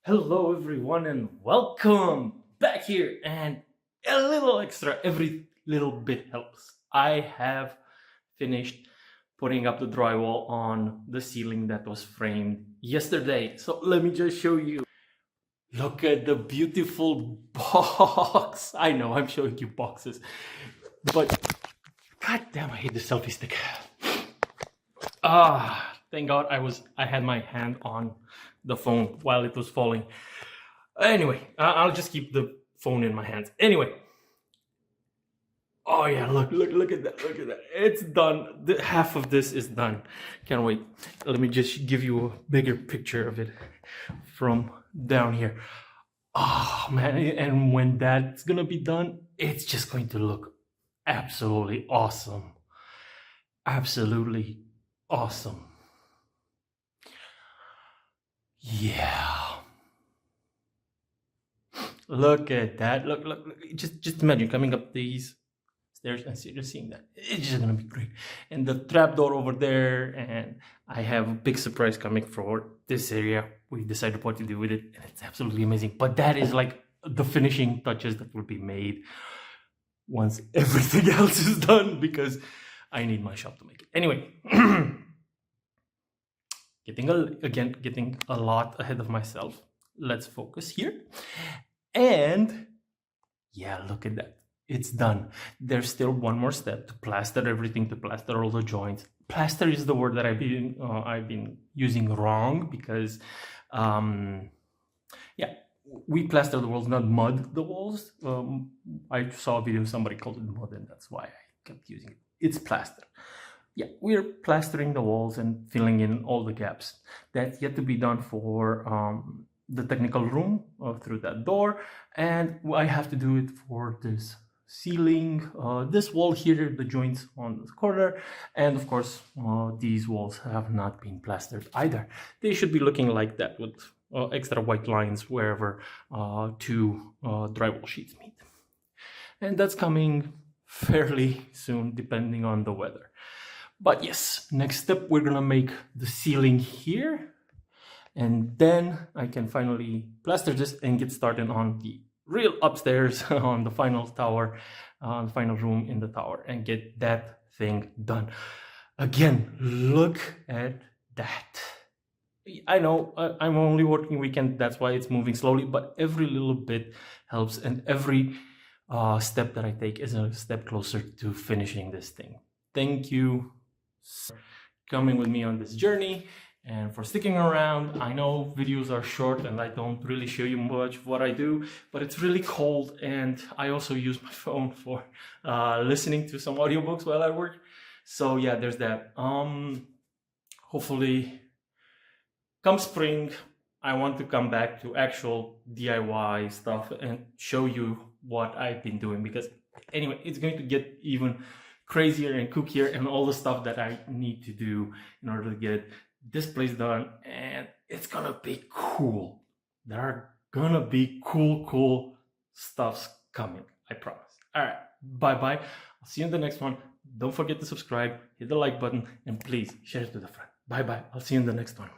Hello everyone and welcome back here, and a little extra, every little bit helps. I have finished putting up the drywall on the ceiling that was framed yesterday. So let me just show you. Look at the beautiful box. I know I'm showing you boxes, but god damn, I hate the selfie stick. Thank God I had my hand on the phone while it was falling. Anyway, I'll just keep the phone in my hands. Anyway. Oh yeah, look at that, look at that. It's done. Half of this is done. Can't wait. Let me just give you a bigger picture of it from down here. Oh man, and when that's gonna be done, it's just going to look absolutely awesome. Absolutely awesome. Yeah. Look at that. Look. Just imagine coming up these stairs and just seeing that. It's just gonna be great. And the trapdoor over there, and I have a big surprise coming for this area. We decided what to do with it, and it's absolutely amazing. But that is like the finishing touches that will be made once everything else is done, because I need my shop to make it. Anyway, getting a lot ahead of myself. Let's focus here. And yeah, look at that. It's done. There's still one more step to plaster everything, to plaster all the joints. Plaster is the word that I've been using wrong, because yeah, we plaster the walls, not mud the walls. I saw a video, somebody called it mud, and that's why I kept using it. It's plaster. Yeah, we're plastering the walls and filling in all the gaps. That's yet to be done for the technical room through that door, and I have to do it for this ceiling, this wall here, the joints on the corner, and of course these walls have not been plastered either. They should be looking like that, with extra white lines wherever two drywall sheets meet, and that's coming fairly soon depending on the weather. But yes, next step, we're gonna make the ceiling here, and then I can finally plaster this and get started on the real upstairs, on the final tower, on the final room in the tower, and get that thing done. Again, look at that. I know I'm only working weekend, that's why it's moving slowly, but every little bit helps, and every step that I take is a step closer to finishing this thing. Thank you for coming with me on this journey and for sticking around. I know videos are short and I don't really show you much of what I do, but it's really cold, and I also use my phone for listening to some audiobooks while I work. So yeah, there's that. Hopefully come spring, I want to come back to actual DIY stuff and show you what I've been doing, because anyway, it's going to get even crazier and kookier, and all the stuff that I need to do in order to get this place done, and it's gonna be cool. There are gonna be cool stuffs coming, I promise. All right, bye. I'll see you in the next one. Don't forget to subscribe, hit the like button, and please share it to the friend. Bye. I'll see you in the next one.